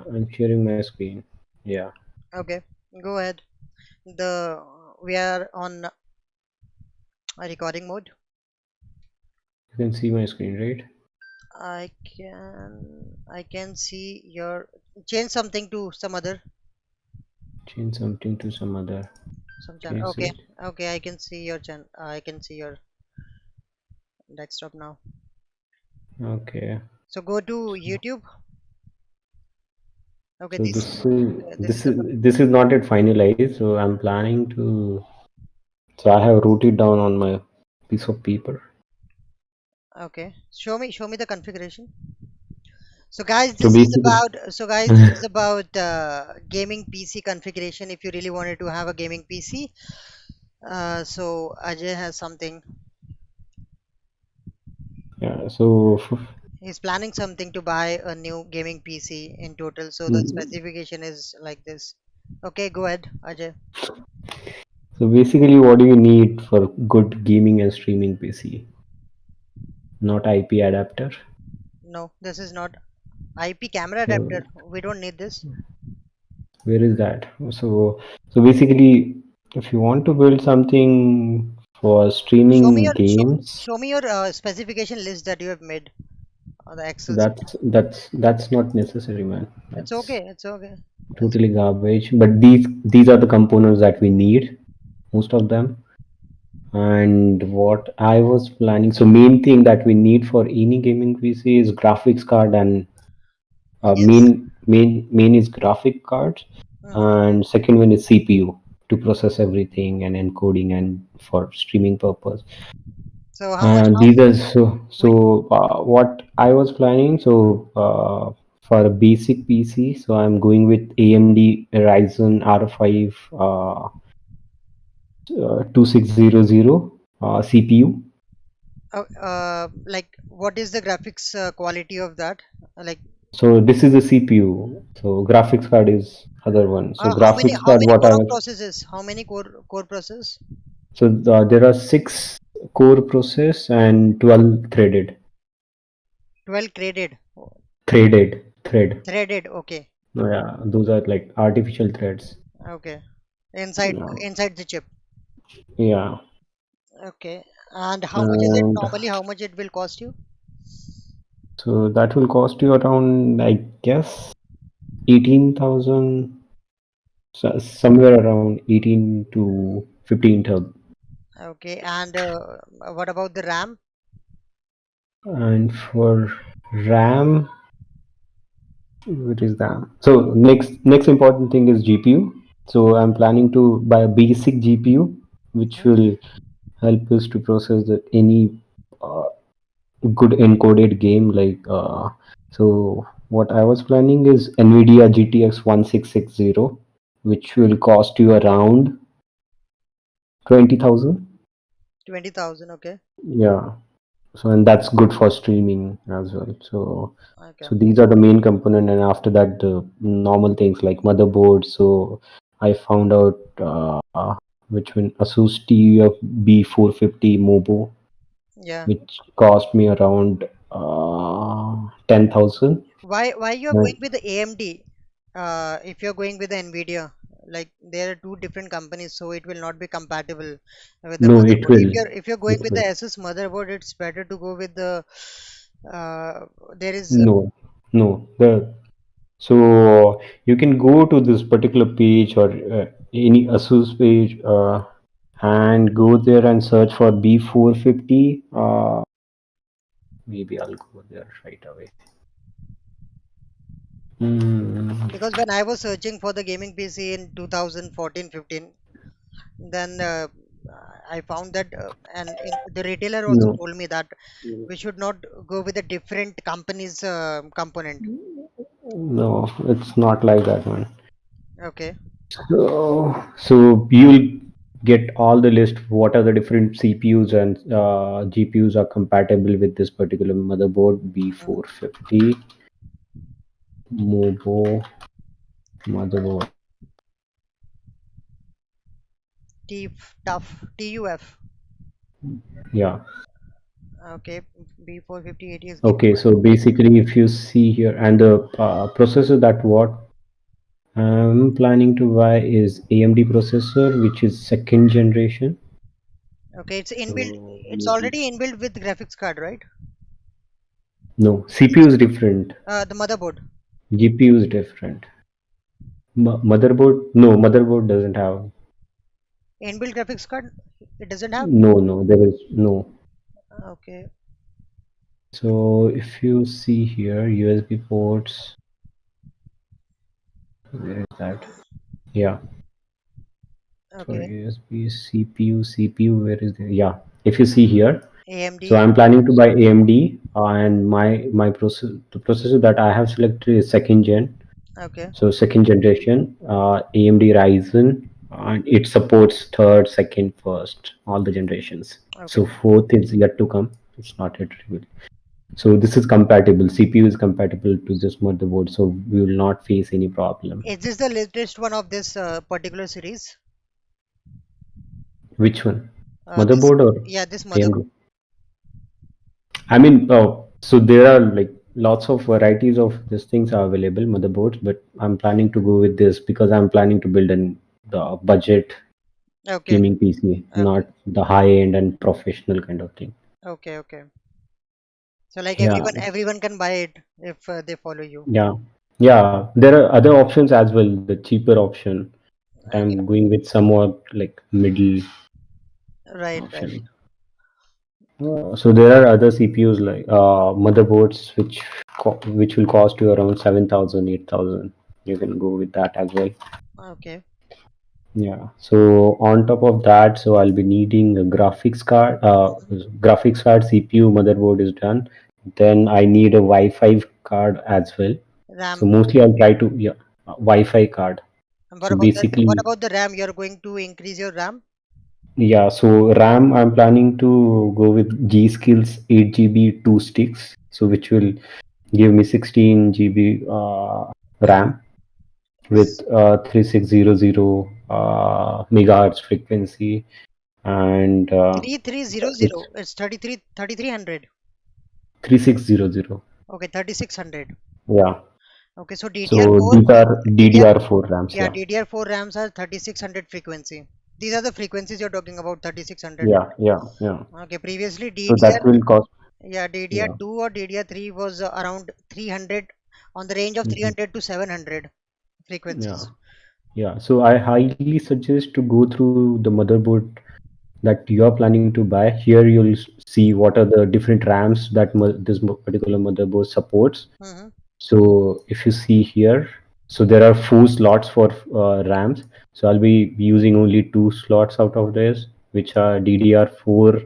I'm sharing my screen. Yeah, Okay, go ahead. The we are on a recording mode. you can see my screen, right? I can see your change something to some other Change something to some other. some channel. Okay, Okay, so okay, I can see your channel. I can see your desktop now. okay. So go to So, YouTube. Okay, so this this is about this is not yet finalized. So I'm planning to. So I have wrote it down on my piece of paper. okay. Show me the configuration. So guys, So this is basically, about gaming PC configuration. If you really wanted to have a gaming PC, so Ajay has something. yeah. So He's planning something to buy a new gaming PC in total. So the mm, specification is like this. Okay, go ahead, Ajay. so basically, what do you need for good gaming and streaming PC? Not IP adapter. No, this is not IP camera So adapter. We don't need this. where is that? So basically, if you want to build something for Show me streaming your show, games, show me your specification list that you have made on the so Excel. that's not necessary, man. It's That's okay. It's okay. It's totally garbage. But these are the components that we need, most of them. And what I was planning, so main thing that we need for any gaming PC is graphics card and yes. main is graphic cards, Hmm. and second one is CPU to process everything and encoding and for streaming purpose. So how much? And How these are what I was planning. So for a basic PC, so I'm going with AMD Ryzen R5 2600 CPU. like what is the graphics quality of that? Like So this is the CPU. So graphics card is other one. So how many graphics card, what core I of was. processes? How many core process? So there are six core process and 12 threaded. 12 threaded. Thread. Threaded. Okay. Oh, yeah, those are like artificial threads. Okay. Inside Yeah, inside the chip. yeah. Okay. And how much is it And normally? How much it will cost you? so that will cost you around, I guess, 18,000, somewhere around 18 to 15,000. Okay. And what about the RAM? And for RAM, what is that? So next important thing is GPU. So I'm planning to buy a basic GPU, which Hmm? will help us to process any uh, good encoded game. So what I was planning is NVIDIA GTX 1660, which will cost you around 20,000. 20,000. Okay. Yeah. So and that's good for streaming as well. So Okay. so these are the main component, and after that the normal things like motherboard. So I found out which one, Asus TUF B450 Mobo, Yeah. which cost me around 10,000. Why you are going with the AMD? If you're going with the Nvidia, like there are two different companies, so it will not be compatible with the No, it motherboard. will. If you're going It with will. the Asus motherboard, it's better to go with the there is No, no. So you can go to this particular page or any Asus page and go there and search for B450. Maybe I'll go there right away. Mm, because when I was searching for the gaming PC in 2014-15, then I found that the retailer also no, told me that we should not go with a different company's component. no, it's not like that, man. Okay. So you'll get all the list. What are the different CPUs and GPUs are compatible with this particular motherboard? Mm. B450 Mobo motherboard. TUF. Yeah. Okay, B450 is Okay, gigabyte. so basically, if you see here, and the processor that what I'm planning to buy is AMD processor, which is second generation. Okay, it's inbuilt. So It's already inbuilt with graphics card, right? no, CPU is different, The motherboard. GPU is different. Motherboard, no, motherboard doesn't have. Inbuilt graphics card. It doesn't have. No, there is no. Okay. So if you see here, USB ports, where is that? Yeah, for Okay. USB, CPU, where is the, yeah. If you see here, so AMD. I'm planning to buy AMD, and my process, the processor that I have selected is second gen. Okay. So second generation, AMD Ryzen, and it supports third, second, first, all the generations. Okay. So fourth is yet to come. It's not yet revealed. So this is compatible. CPU is compatible to this motherboard, so we will not face any problem. Is this the latest one of this particular series? Which one? This. Motherboard or Yeah, this AMD? motherboard. I mean, so there are like lots of varieties of these things are available, motherboards, but I'm planning to go with this because I'm planning to build an the budget Okay. gaming PC, Okay. not the high end and professional kind of thing. Okay. Okay. So like Yeah, everyone can buy it if they follow you. yeah, yeah. There are other options as well, the cheaper option. But Okay. I'm going with somewhat like middle Right. Right. option. So there are other CPUs like motherboards which will cost you around 7,000, 8,000. You can go with that as well. Okay. Yeah. So on top of that, so I'll be needing a graphics card. Graphics card, CPU, motherboard is done. Then I need a Wi-Fi card as well. So RAM. mostly I'll try to, yeah, Wi-Fi card. And So what basically, about the RAM? You're going to increase your RAM? yeah. So RAM, I'm planning to go with G Skills 8 GB 2 sticks. So which will give me 16 GB RAM with 3600 megahertz frequency, and 3300. it's It's 3300. 3600. Okay, 3600. Yeah. Okay, so So DDR4, these are DDR, DDR4 RAMs. yeah, Yeah. DDR4 RAMs are 3600 frequency. These are the frequencies you're talking about, 3600. Yeah. Yeah. Yeah. Okay, previously So that will cost. Yeah, Yeah. DDR2 or DDR3 was around 300, on the range of Mhm. 300 to 700 Yeah. frequencies. Yeah. So I highly suggest to go through the motherboard that you are planning to buy. Here you'll see what are the different RAMs that this particular motherboard supports. Hmm. So if you see here, so there are 4 slots for RAMs. So I'll be using only 2 slots out of this, which are DDR4,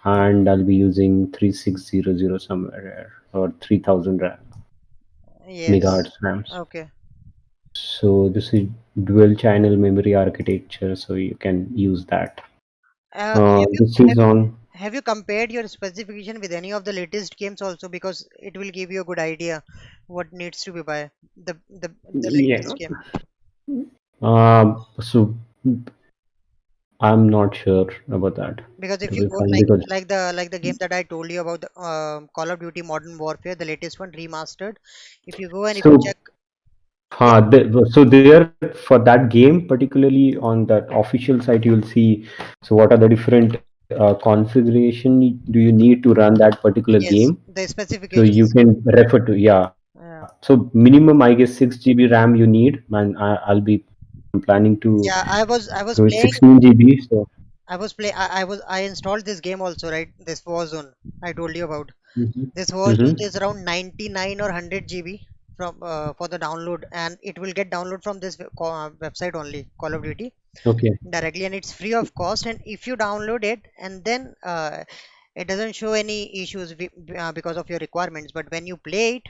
and I'll be using 3600 somewhere or 3000 Yes. megahertz RAMs. Okay. So this is dual channel memory architecture, so you can use that. Uh, have you This is have, on. have you compared your specification with any of the latest games also, because it will give you a good idea what needs to be buy the Yeah. latest game. So I'm not sure about that, Because if to you be go frank, because like the game that I told you about, the Call of Duty Modern Warfare, the latest one remastered. If you go and if you so check, if so there for that game, particularly on that official site, you'll see. So what are the different configuration do you need to run that particular game? yes, the So you specifications. can refer to, yeah. So minimum, I guess, 6 GB RAM you need, and I'll be planning to Yeah, I was go with playing. 16 GB. So I installed this game also, right? This Warzone I told you about. hmm This hmm Warzone is around 99 or 100 GB from for the download, and it will get download from this website only, Call of Duty okay. directly, and it's free of cost. And if you download it, and then it doesn't show any issues because of your requirements, but when you play it,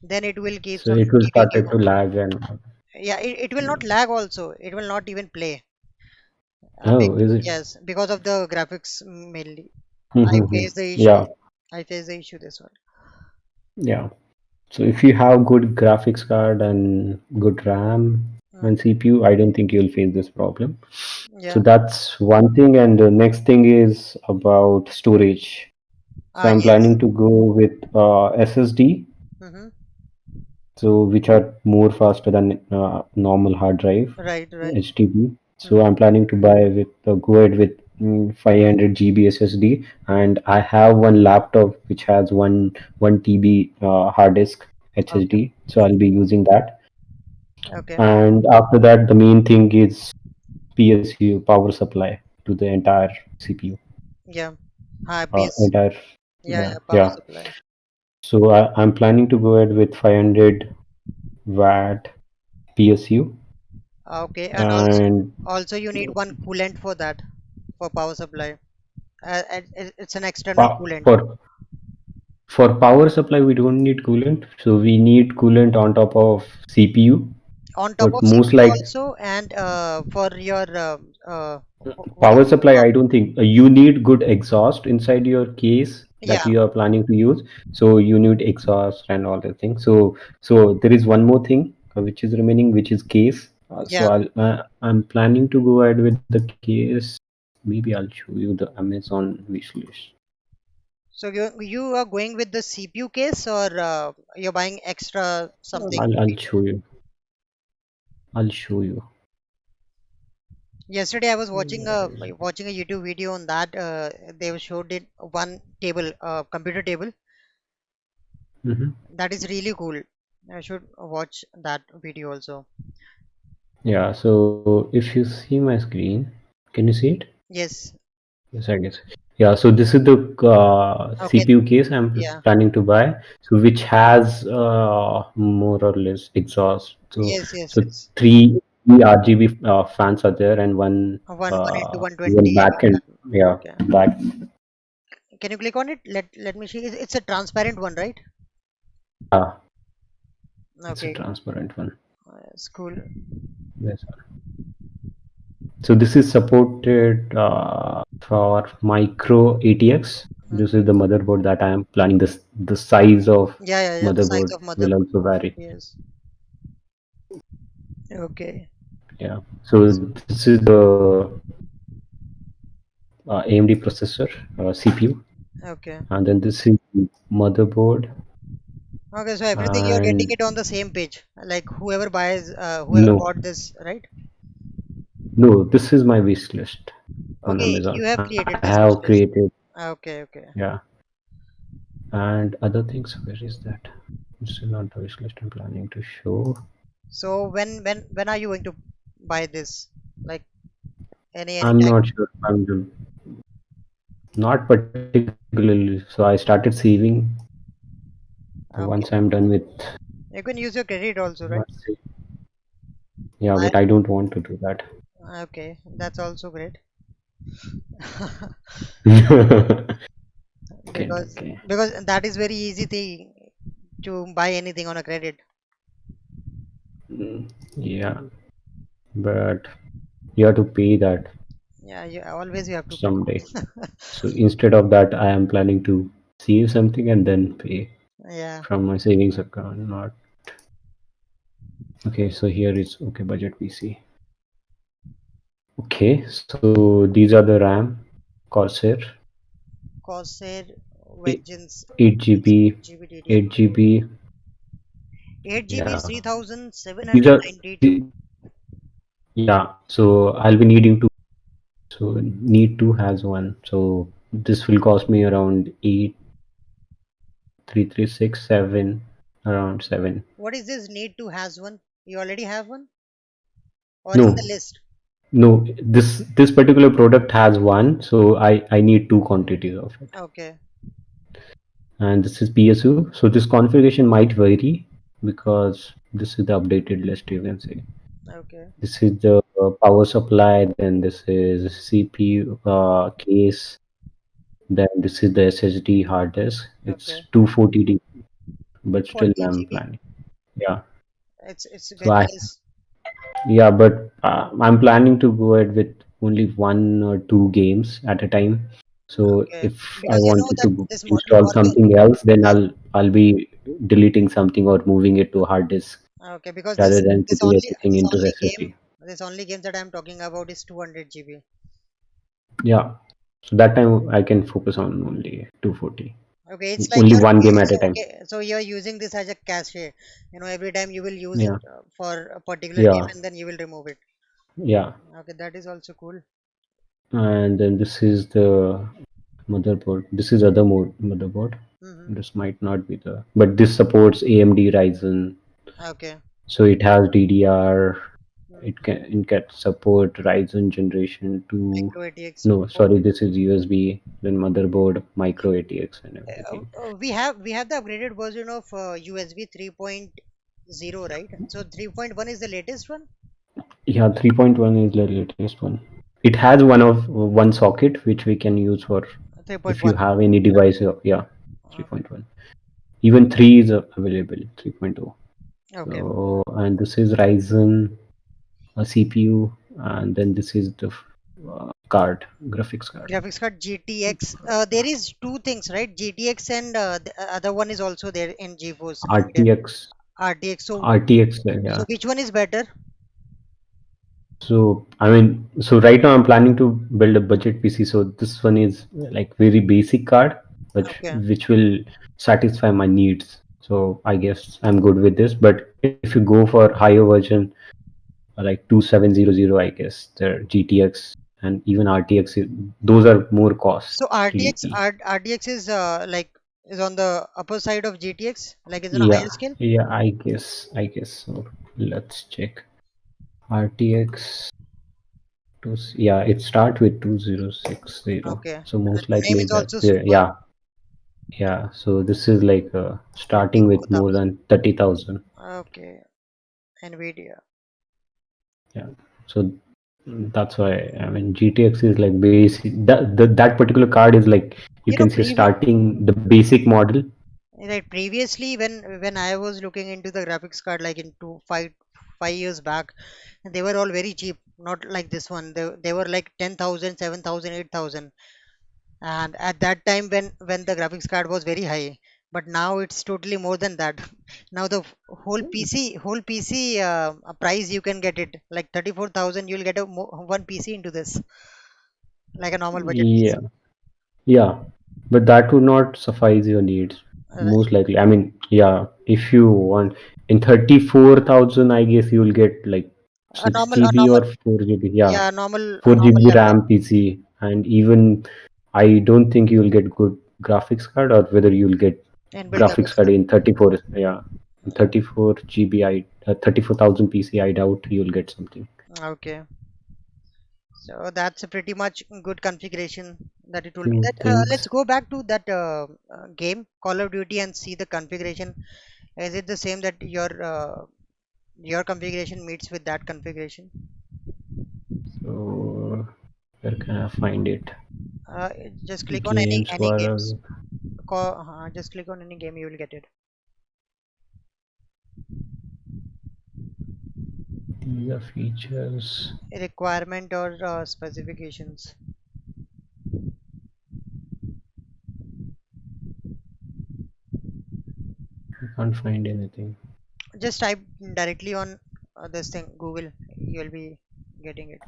then it will So it will giving you, started to lag and yeah, it will not lag also, it will not even play. oh, is it? Yes, because of the graphics mainly. I Mm-hmm. face the issue. Yeah, I face the issue this one. yeah. So if you have good graphics card and good RAM Mm, and CPU, I don't think you'll face this problem. So yeah. that's one thing, and the next thing is about storage. So I'm Yes. planning to go with SSD, Mm-hmm. so which are more faster than normal hard drive, Right, right. HDD. So Mm-hmm. I'm planning to buy with go ahead with 500 GB SSD, and I have one laptop which has one TB hard disk Okay. HSD. So I'll be using that. Okay. And after that, the main thing is PSU power supply to the entire CPU, Yeah. High PS. entire Yeah, yeah. Power yeah. supply. So I'm planning to go ahead with 500-watt PSU, Okay. And and also you need one coolant for that, for power supply. It's an external pa- coolant. for power supply we don't need coolant, so we need coolant on top of CPU. On top But of most CPU like also, and for your what do power you call supply, I don't think you need good exhaust inside your case that yeah, you are planning to use. So you need exhaust and all the things. So there is one more thing which is remaining, which is case. So yeah. I'm planning to go ahead with the case. Maybe I'll show you the Amazon wish list. So you are going with the CPU case, or you're buying extra something? I'll show you. I'll show you. Yesterday I was Where is it? watching a YouTube video on that. They showed it one table, computer table. Mhm. That is really cool. I should watch that video also. Yeah. So if you see my screen, can you see it? Yes. Yes, I guess. Yeah, so this is the Okay. CPU case I'm Yeah. planning to buy, so which has more or less exhaust. So Yes. Yes. so Yes. three RGB fans are there, and One into one 120. back and yeah, Okay. back. Can you click on it? Let me see. It's a transparent one, right? Yeah, it's a Okay. transparent one. It's cool. Yes. So this is supported for micro ATX. Mm. This is the motherboard that I am planning. The size of Yeah, yeah, yeah. The size motherboard of will motherboard. also vary. Yes. Okay. Yeah. So this is the AMD processor, CPU, Okay. and then this is motherboard. Okay. So everything you're getting And it on the same page. Like whoever no, bought this, right? no, this is my wish list on Okay. Amazon. You have I created this wish have list. created, Okay. Okay. yeah, and other things. Where is that? This is not the wish list I'm planning to show. So when are you going to buy this? Like any I'm time? not sure. Not particularly. So I started saving. Once Okay. I'm done with, You can use your credit also, right? let's say, yeah, I but I don't want to do that. okay. That's also great. Okay, because okay. because that is very easy thing to buy anything on a credit. Yeah, but you have to pay that Yeah, you have to pay. someday. So instead of that, I am planning to save something and then pay Yeah. from my savings account. Not okay. So here is okay. Budget PC. Okay, so these are the RAM, Corsair, Corsair eight Vengeance 8 GB, 8 GB DDR. 8 GB. 8 GB is Yeah, these are 3792. the- yeah. So I'll be needing to. So need to has one. So this will cost me around 8 3 3 6 7, around 7. What is this need to has one? You already have one or in the No, list? no. This particular product has one, so I need two quantities of it. Okay. And this is PSU. So this configuration might vary because this is the updated list. You can see Okay. this is the power supply. Then this is CPU case. Then this is the SSD hard disk. It's Okay. 240 but still 240 I'm GB. planning. Yeah. It's So very less. yeah, but I'm planning to go ahead with only one or two games at a time. So Okay. if I Because you know wanted that to this install model. something else, then I'll be deleting something or moving it to hard disk Okay, because rather than putting everything this into only game SSD. this only game that I'm talking about is 200 GB. Yeah. So that time I can focus on only 240. Okay, it's like only you're one game at so, a time. okay, so you're using this as a cache. Every time you will use it Yeah, for a particular game yeah, and then you will remove it. yeah. Okay, that is also cool. And then this is the motherboard. This is other mode motherboard. Mm-hmm. This might not be the, but this supports AMD Ryzen. Okay. So it has DDR. Mm. It can support Ryzen generation 2. Micro ATX. No, Oh, sorry, this is USB. Then motherboard, micro ATX, and everything. we have the upgraded version of USB 3.0, right? So 3.1 is the latest one. Yeah, 3.1 is the latest one. It has one socket which we can use for if you 3.1. have any device. Yeah, Okay. 3.1. Even 3 is available, 3.0. Okay. So, and this is Ryzen, a CPU, and then this is the card, graphics card. Graphics card GTX. There is two things, right? GTX and the other one is also there in GeForce NVIDIA RTX, RTX. So RTX, so yeah. which one is better? So, I mean, so right now I'm planning to build a budget PC. So this one is like very basic card, Okay. which will satisfy my needs. So I guess I'm good with this. But if you go for higher version, like 2700, I guess the GTX and even RTX, those are more So RTX costly. RTX is is on the upper side of GTX, like it's on a higher Yeah, scale. yeah, I guess so. Let's check. RTX yeah, it start with 2060. Okay. So And most name likely is that also super yeah, yeah. So this is like starting with more 24,000. than 30,000. Okay. NVIDIA. Yeah. So that's why I mean GTX is like basic. That particular card is like you can say Previous. starting the basic model. Right. Previously, when I was looking into the graphics card, like in 5 years back, they were all very cheap. Not like this one. They were like 10,000, 7,000, 8,000. And at that time, when the graphics card was very high, but now it's totally more than that. Now the whole PC price you can get it like 34,000. You'll get one PC into this, like a normal budget Yeah, PC. yeah. But that would not suffice your needs, Right. most likely. I mean, yeah, if you want in 34,000, I guess you will get like A 6 GB normal, or 4 GB. Yeah, yeah, a 4 normal GB laptop. RAM PC. And even I don't think you will get good graphics card, or whether you'll get Inbuilt graphics graphics card card. in 34. Yeah, in 34 GB, 34,000 PC, I doubt you'll get something. Okay. So that's a pretty much good configuration that it will be. Few That let's things. go back to that game, Call of Duty, and see the configuration. Is it the same that your configuration meets with that configuration? So where can I find it? Uh, just click on any Games any for games. Just click on any game, you will get it. these are features. Requirement or specifications. I can't find anything. Just type directly on this thing, Google. You'll be getting it.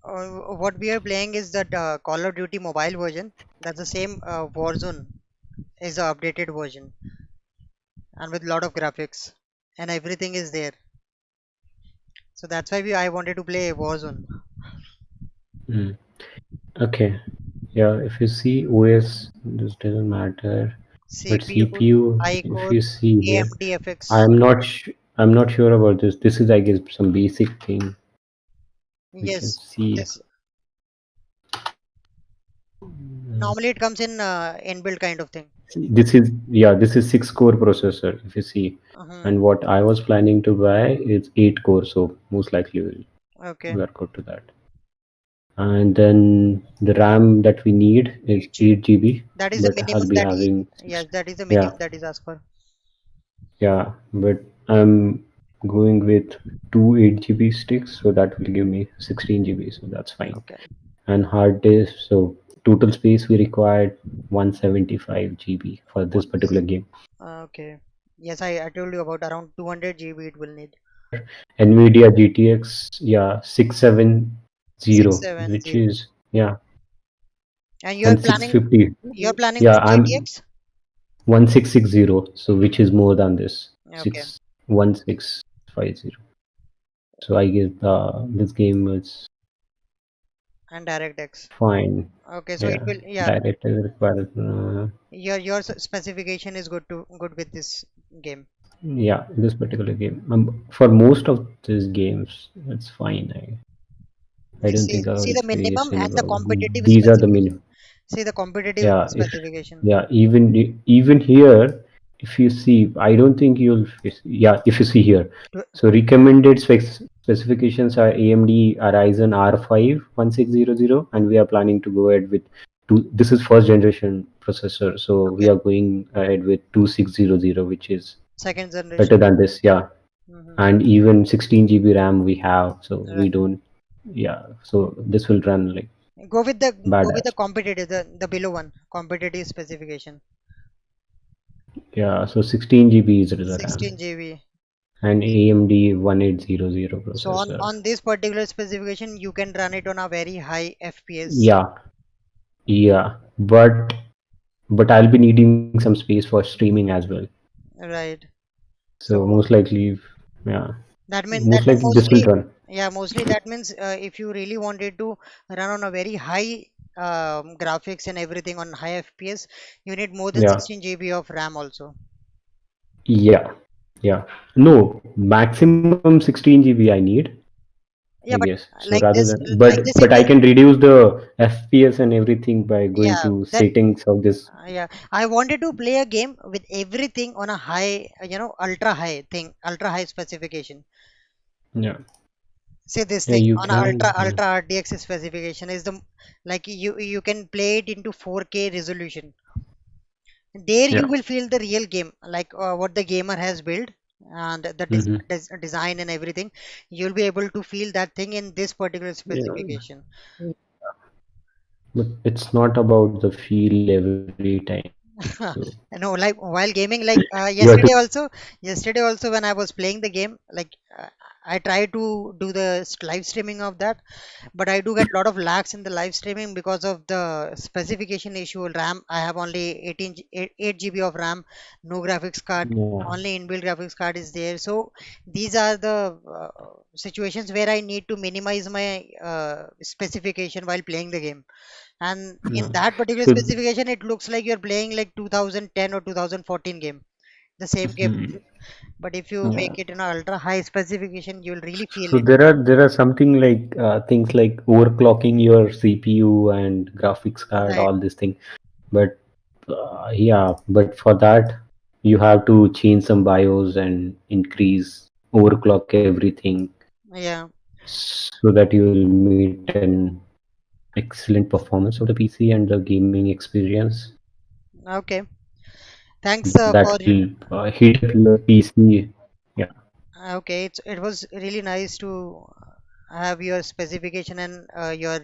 What we are playing is that Call of Duty mobile version. That's the same Warzone is the updated version and with lot of graphics and everything is there. So that's why I wanted to play Warzone. Hmm. Okay. Yeah, if you see OS, this doesn't matter. But CPU, CPU, high if core, you see here, AMD FX. I'm not sure about this. This is, I guess, some basic thing we can Yes, see. this Mm. normally it comes in inbuilt kind of thing. This is, yeah, this is 6 core processor. If you see, Hmm. and what I was planning to buy is 8 core. So most likely Okay, we'll work out to that. And then the RAM that we need is 8 GB. 8 GB, That is the but I'll minimum be that having yes, that is the yeah, minimum that is asked for. yeah, but I'm going with two 8 GB sticks, so that will give me 16 GB, so that's fine. Okay, And hard disk, so total space we required 175 GB for this one particular game. okay. Yes, I told you about around 200 GB it will need. NVIDIA GTX, yeah, 670, which 670. is, yeah, And and 650. you're planning Yeah, with I'm GTX? 1660, so which is more than this, Okay. 61650. So I guess this game is And DirectX. fine. Okay, so it Yeah, will, yeah, direct is required. your specification is good with this game. Yeah, this particular game. For most of these games, it's fine. I don't think I See will the face minimum any and the problem. competitive These are the specification. minimum. See the competitive Yeah, if specification. yeah, even here, if you see, I don't think you'll. Yeah, if you see here, Tw- so recommended specifications are AMD Ryzen R5 1600, and we are planning to go ahead with two. This is first generation processor, so we Okay, are going ahead with 2600, which is second better generation. than this. Yeah, Hmm. and even 16 GB RAM we have, so we Right. don't. Yeah, so this will run like Go with the badass. competitive, the below one, competitive specification. Yeah, so 16 GB is the RAM 16 GB. and AMD 1800 So processor. on this particular specification, you can run it on a very high FPS. Yeah, yeah, but I'll be needing some space for streaming as well. Right. So So most likely, yeah, that most mean likely this will mostly, run. yeah, mostly that means if you really wanted to run on a very high graphics and everything on high FPS, you need more than Yeah, 16 GB of RAM also. yeah, yeah. No, maximum 16 GB I need, I Yeah, guess. but So rather than, like this, but it I is. can reduce the FPS and everything by going Yeah, to that settings of this. yeah. I wanted to play a game with everything on a high, ultra high thing, ultra high specification. Yeah, Say this yeah, thing you on a can. ultra RTX specification is the like you can play it into 4K resolution. There you Yeah. will feel the real game, like what the gamer has built and the Hmm. design and everything. You'll be able to feel that thing in this particular Yeah, specification. but it's not about the feel every time. So No, like while gaming, like you have to. yesterday also when I was playing the game, like I try to do the live streaming of that, but I do get a lot of lags in the live streaming because of the specification issue. RAM, I have only 8 GB of RAM, no graphics card, Yeah. only inbuilt graphics card is there. So these are the situations where I need to minimize my specification while playing the game. And Yeah. in that particular So specification, it looks like you're playing like 2010 or 2014 game, the same game. mhm, But if you yeah. make it in an ultra high specification, you'll really feel So it. there are something like things like overclocking your CPU and graphics card, Right. all this thing. But yeah, but for that you have to change some BIOS and increase overclock everything Yeah. so that you will meet an excellent performance of the PC and the gaming experience Okay. Thanks that for will heat up your PC. Yeah. okay. It was really nice to have your specification and your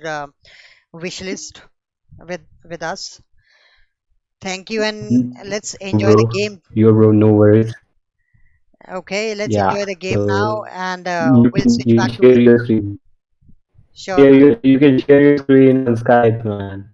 wish list with us. Thank you, and let's enjoy the Bro, game. bro, no worries. Okay, let's Yeah. enjoy the game now, So and we'll you switch can back to share your screen. sure. You can share your screen on Skype, man.